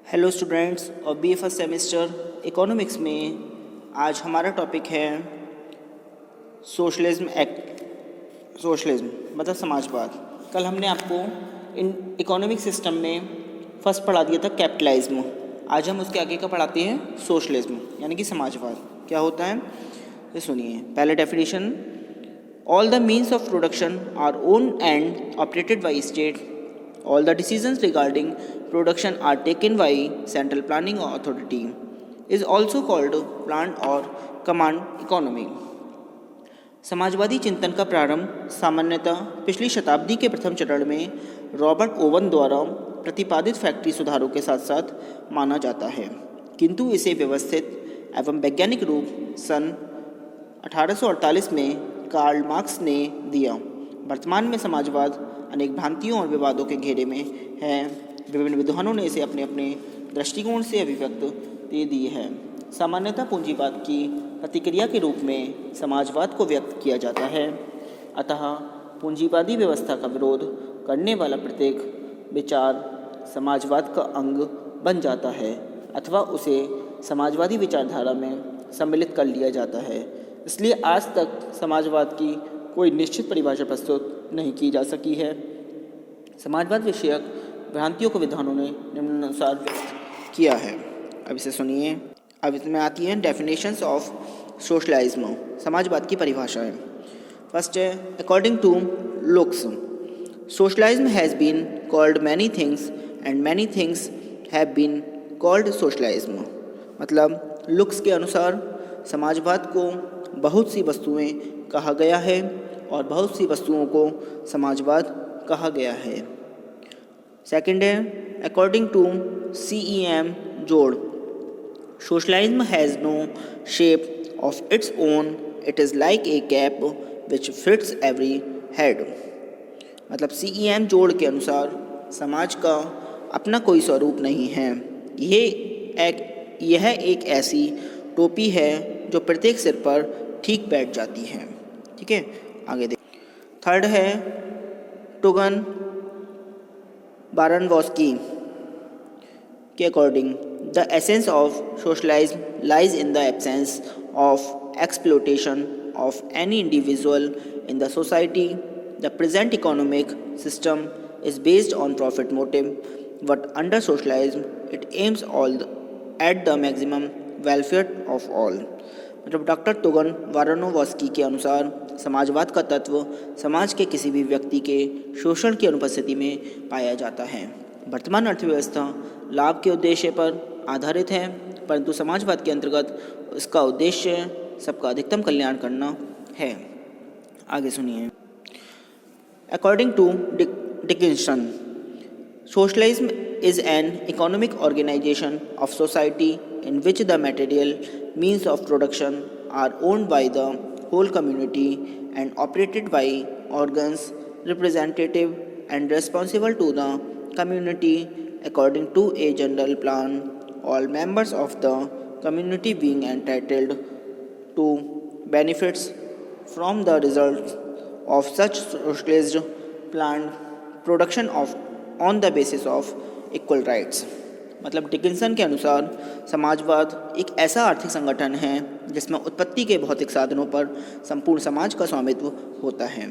Hello students और B ए first semester economics में आज हमारा टॉपिक है सोशलिज्म मतलब समाजवाद। कल हमने आपको इन इकोनॉमिक सिस्टम में फर्स्ट पढ़ा दिया था कैपिटलिज्म। आज हम उसके आगे का पढ़ाते हैं सोशलिज्म यानी कि समाजवाद। क्या होता है ये सुनिए। पहले definition, all the means of production our own and operated by state. All the decisions regarding production are taken by central planning authority. Is also called planned or command economy. Samajwadi चिंतन का प्रारंभ सामान्यतः पिछली शताब्दी के प्रथम चरण में रॉबर्ट ओवन द्वारा प्रतिपादित फैक्ट्री सुधारों के साथ साथ माना जाता है, किंतु इसे व्यवस्थित एवं वैज्ञानिक रूप सन 1848 में कार्ल मार्क्स ने दिया। वर्तमान में समाजवाद अनेक भ्रांतियों और विवादों के घेरे में है। विभिन्न विद्वानों ने इसे अपने अपने दृष्टिकोण से अभिव्यक्त दे दी है। सामान्यतः पूंजीवाद की प्रतिक्रिया के रूप में समाजवाद को व्यक्त किया जाता है। अतः पूंजीवादी व्यवस्था का विरोध करने वाला प्रत्येक विचार समाजवाद का अंग बन जाता है अथवा उसे समाजवादी विचारधारा में सम्मिलित कर लिया जाता है। इसलिए आज तक समाजवाद की कोई निश्चित परिभाषा प्रस्तुत नहीं की जा सकी है। समाजवाद विषयक भ्रांतियों को विद्वानों ने निम्नानुसार व्यक्त किया है। अब इसे सुनिए। अब इसमें आती हैं डेफिनेशंस ऑफ सोशलिज्म, समाजवाद की परिभाषाएं। फर्स्ट है, according to Loucks, socialism has been called many things and many things have been called socialism. मतलब लुक्स के अनुसार समाजवाद को बहुत सी वस्तुएं कहा गया है और बहुत सी वस्तुओं को समाजवाद कहा गया है। सेकंड है, according to CEM Joad, socialism has no shape of its own, it is like a cap which fits every head. मतलब CEM जोड़ के अनुसार समाज का अपना कोई स्वरूप नहीं है। यह एक ऐसी टोपी है जो प्रत्येक सिर पर ठीक बैठ जाती है। ठीक है, आगे देख। थर्ड है टुगन बारनवॉस्की के according, the essence of socialism lies in the absence of exploitation of any individual in the society. The present economic system is based on profit motive, but under socialism it aims all at the maximum welfare of all. मतलब doctor तुगन वारानोवस्की के अनुसार समाजवाद का तत्व समाज के किसी भी व्यक्ति के शोषण की अनुपस्थिति में पाया जाता है। वर्तमान अर्थव्यवस्था लाभ के उद्देश्य पर आधारित है, परंतु समाजवाद के अंतर्गत इसका उद्देश्य सबका अधिकतम कल्याण करना है। आगे सुनिए। According to Dickinson, socialism is an economic organization of society in which the material means of production are owned by the whole community and operated by organs representative and responsible to the community according to a general plan, all members of the community being entitled to benefits from the results of such socialized planned production on the basis of equal rights. मतलब Dickinson के अनुसार समाजवाद एक ऐसा आर्थिक संगठन है जिसमें उत्पत्ति के भौतिक साधनों पर संपूर्ण समाज का स्वामित्व होता है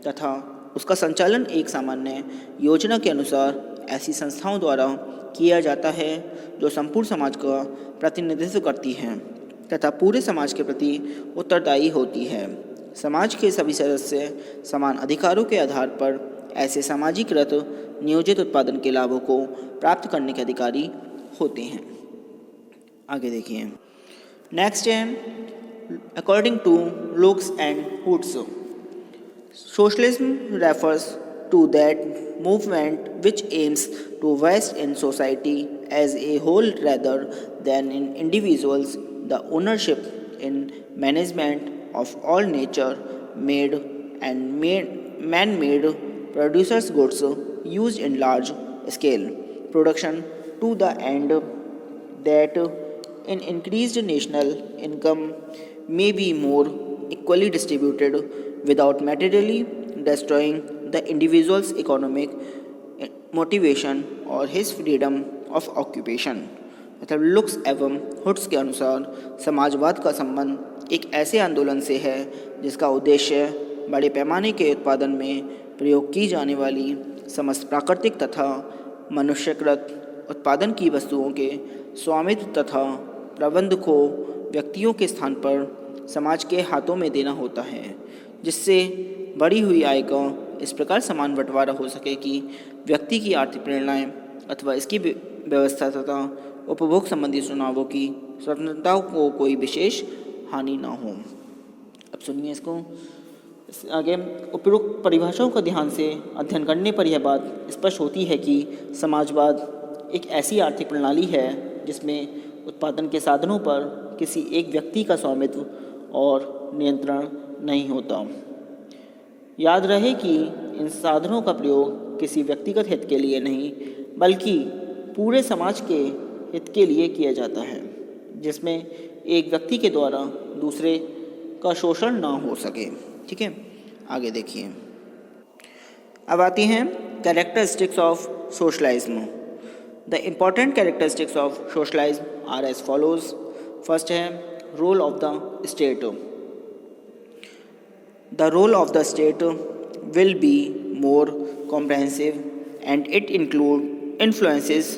तथा उसका संचालन एक सामान्य योजना के अनुसार ऐसी संस्थाओं द्वारा किया जाता है जो संपूर्ण समाज का प्रतिनिधित्व करती हैं तथा पूरे समाज के प्रति उत्तरदायी होती है. समाज के सभी सदस्य समान अधिकारों के आधार पर ऐसे सामाजिकृत नियोजित उत्पादन के लाभों को प्राप्त करने के अधिकारी होते हैं. आगे देखिए। नेक्स्ट है, according to Loucks and Hoods, socialism refers to that movement which aims to vest in society as a whole rather than in individuals. The ownership in management of all nature made and man made producers goods used in large scale production to the end that in increased national income may be more equally distributed without materially destroying the individual's economic motivation or his freedom of occupation. मतलब looks एवं hoods के अनुसार समाजवाद का संबंध एक ऐसे आंदोलन से है जिसका उद्देश्य बड़े पैमाने के उत्पादन में प्रयोग की जाने वाली समस्त प्राकृतिक तथा मनुष्यकृत उत्पादन की वस्तुओं के स्वामित्व तथा प्रबंध को व्यक्तियों के स्थान पर समाज के हाथों में देना होता है, जिससे बढ़ी हुई आय का इस प्रकार समान बंटवारा हो सके कि व्यक्ति की आर्थिक प्रेरणाएं अथवा इसकी व्यवस्था तथा उपभोग संबंधी चुनावों की स्वतंत्रता को कोई विशेष हानि न हो। अब सुनिए इसको आगे। उपरोक्त परिभाषाओं का ध्यान से अध्ययन करने पर यह बात स्पष्ट होती है कि समाजवाद एक ऐसी आर्थिक प्रणाली है जिसमें उत्पादन के साधनों पर किसी एक व्यक्ति का स्वामित्व और नियंत्रण नहीं होता। याद रहे कि इन साधनों का प्रयोग किसी व्यक्तिगत हित के लिए नहीं बल्कि पूरे समाज के हित के लिए किया जाता है, जिसमें एक व्यक्ति के द्वारा दूसरे का शोषण ना हो सके। ठीक है, आगे देखिए। अब आती हैं characteristics of socialism. The important characteristics of socialism are as follows. First है role of the state. The role of the state will be more comprehensive and it influences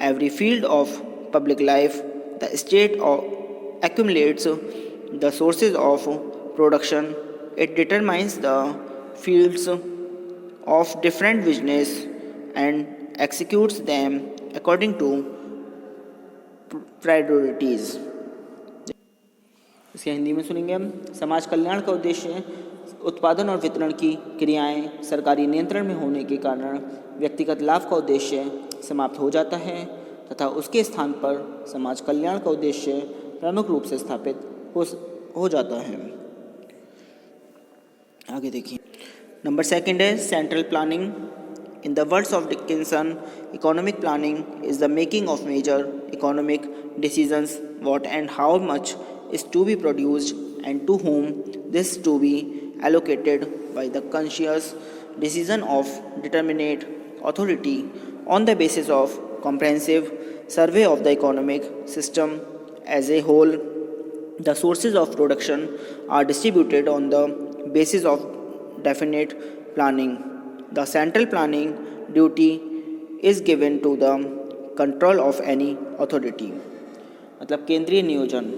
every field of public life. The state accumulates the sources of production. It determines the fields of different business and executes them according to priorities. इसके हिंदी में सुनेंगे हम। समाज कल्याण का उद्देश्य उत्पादन और वितरण की क्रियाएं सरकारी नियंत्रण में होने के कारण व्यक्तिगत लाभ का उद्देश्य समाप्त हो जाता है तथा उसके स्थान पर समाज कल्याण का उद्देश्य प्रमुख रूप से स्थापित हो जाता है। आगे देखिए। नंबर सेकंड है central planning. In the words of Dickinson, economic planning is the making of major economic decisions, what and how much is to be produced and to whom this to be allocated by the conscious decision of determinate authority on the basis of comprehensive survey of the economic system as a whole. The sources of production are distributed on the basis of definite planning. The central planning duty is given to the control of any authority. मतलब केंद्रीय नियोजन।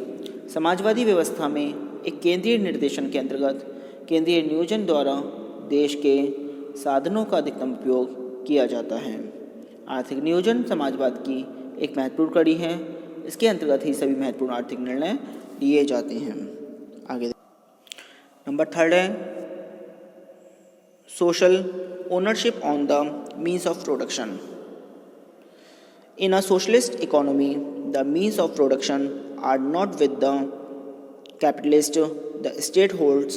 समाजवादी व्यवस्था में एक केंद्रीय निर्देशन के अंतर्गत केंद्रीय नियोजन द्वारा देश के साधनों का अधिकतम उपयोग किया जाता है। आर्थिक नियोजन समाजवाद की एक महत्वपूर्ण कड़ी है। इसके अंतर्गत ही सभी महत्वपूर्ण आर्थिक निर्णय लिए जाते हैं। आगे नंबर थर्ड है social ownership on the means of production. In a socialist economy the means of production are not with the capitalist. The state holds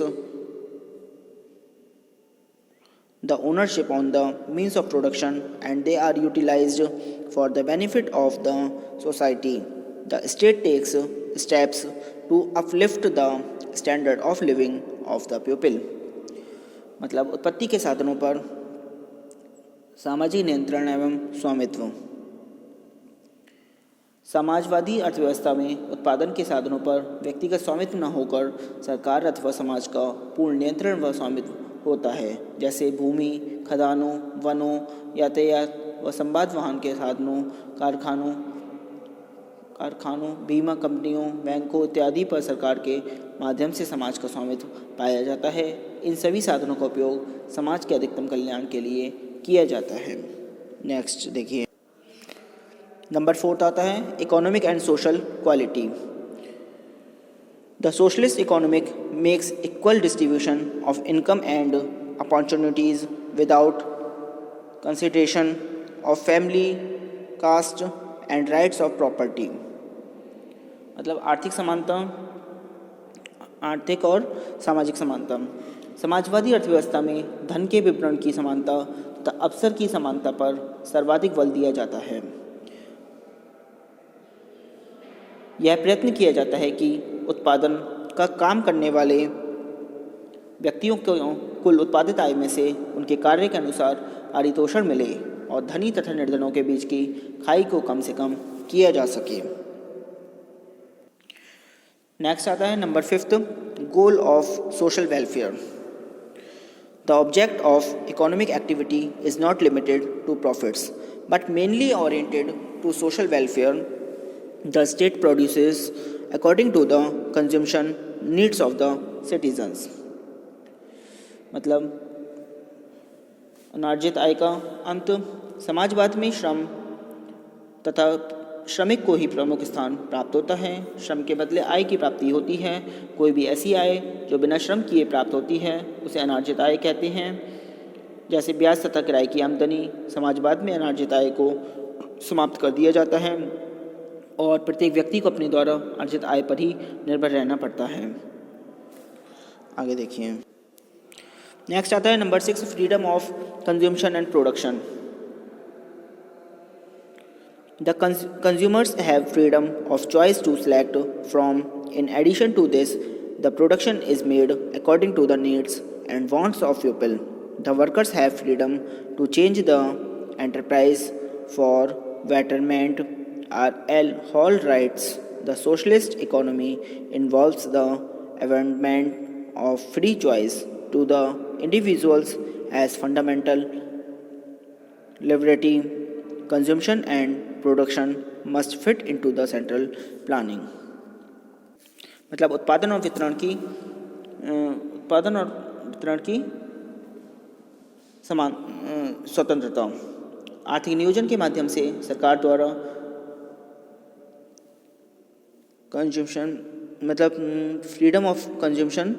the ownership on the means of production and they are utilized for the benefit of the society. The state takes steps to uplift the standard of living of the people. मतलब उत्पत्ति के साधनों पर सामाजिक नियंत्रण एवं स्वामित्व। समाजवादी अर्थव्यवस्था में उत्पादन के साधनों पर व्यक्तिगत स्वामित्व न होकर सरकार अथवा समाज का पूर्ण नियंत्रण व स्वामित्व होता है, जैसे भूमि, खदानों, वनों, यातायात व संवाद वाहन के साधनों, कारखानों, बीमा कंपनियों, बैंकों इत्यादि पर सरकार के माध्यम से समाज का स्वामित्व पाया जाता है। इन सभी साधनों का उपयोग समाज के अधिकतम कल्याण के लिए किया जाता है। नेक्स्ट देखिए। नंबर फोर्थ आता है economic and social quality. The socialist economic makes equal distribution of income and opportunities without consideration of family, caste and rights of property. मतलब आर्थिक समानता, आर्थिक और सामाजिक समानता। समाजवादी अर्थव्यवस्था में धन के वितरण की समानता तथा अवसर की समानता पर सर्वाधिक बल दिया जाता है। यह प्रयत्न किया जाता है कि उत्पादन का काम करने वाले व्यक्तियों को कुल उत्पादित आय में से उनके कार्य के अनुसार पारितोषिक मिले। और धनी तथा निर्धनों के बीच की खाई को कम से कम किया जा सके। नेक्स्ट आता है number 5, goal of social welfare. The object of economic activity is not limited to profits but mainly oriented to social welfare. The state produces according to the consumption needs of the citizens. मतलब अनार्जित आय का अंत। समाजवाद में श्रम तथा श्रमिक को ही प्रमुख स्थान प्राप्त होता है। श्रम के बदले आय की प्राप्ति होती है। कोई भी ऐसी आय जो बिना श्रम किए प्राप्त होती है उसे अनार्जित आय कहते हैं। जैसे ब्याज तथा किराए की आमदनी। समाजवाद में अनार्जित आय को समाप्त कर दिया जाता है और प्रत्येक व्यक्ति को अपने द्वारा अर्जित आय पर ही निर्भर रहना पड़ता है। आगे देखिए। नेक्स्ट आता है number 6, freedom of consumption and production. The consumers have freedom of choice to select from. In addition to this, the production is made according to the needs and wants of people. The workers have freedom to change the enterprise for betterment or all rights. The socialist economy involves the abandonment of free choice to the individuals as fundamental liberty. Consumption and production must fit into the central planning. मतलब उत्पादन और वितरण की समान स्वतंत्रता। आर्थिक नियोजन के माध्यम से सरकार द्वारा कंज्यूमशन मतलब freedom of consumption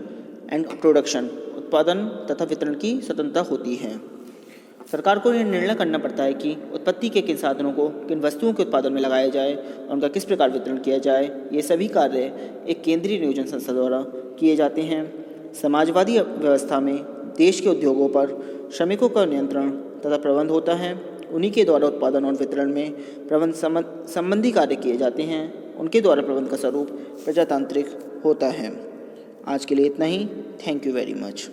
and production, उत्पादन तथा वितरण की स्वतंत्रता होती है। सरकार को यह निर्णय करना पड़ता है कि उत्पत्ति के किन साधनों को किन वस्तुओं के उत्पादन में लगाया जाए और उनका किस प्रकार वितरण किया जाए। ये सभी कार्य एक केंद्रीय नियोजन संस्था द्वारा किए जाते हैं। समाजवादी व्यवस्था में देश के उद्योगों पर श्रमिकों का नियंत्रण तथा प्रबंध होता है। उन्हीं के द्वारा उत्पादन और वितरण में प्रबंध संबंधी कार्य किए जाते हैं। उनके द्वारा प्रबंध का स्वरूप प्रजातांत्रिक होता है। आज के लिए इतना ही। Thank you very much.